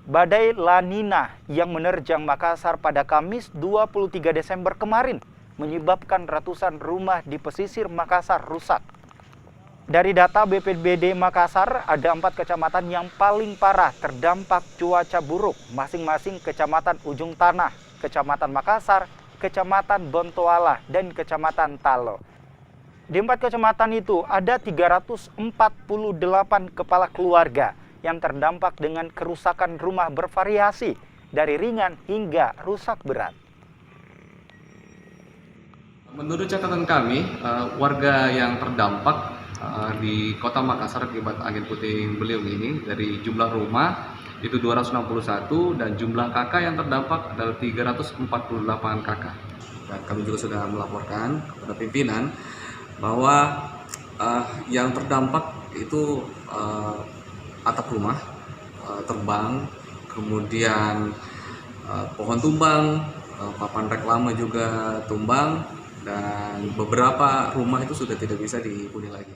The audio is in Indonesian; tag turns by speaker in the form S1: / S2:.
S1: Badai La Nina yang menerjang Makassar pada Kamis 23 Desember kemarin menyebabkan ratusan rumah di pesisir Makassar rusak. Dari data BPBD Makassar, ada 4 kecamatan yang paling parah terdampak cuaca buruk, masing-masing Kecamatan Ujung Tanah, Kecamatan Makassar, Kecamatan Bontoala, dan Kecamatan Talo. Di 4 kecamatan itu ada 348 kepala keluarga yang terdampak dengan kerusakan rumah bervariasi dari ringan hingga rusak berat.
S2: Menurut catatan kami, warga yang terdampak di Kota Makassar akibat angin puting beliung ini dari jumlah rumah itu 261 dan jumlah kakak yang terdampak adalah 348 kakak. Dan kami juga sudah melaporkan kepada pimpinan bahwa yang terdampak itu atap rumah terbang, kemudian pohon tumbang, papan reklame juga tumbang, dan beberapa rumah itu sudah tidak bisa dihuni lagi.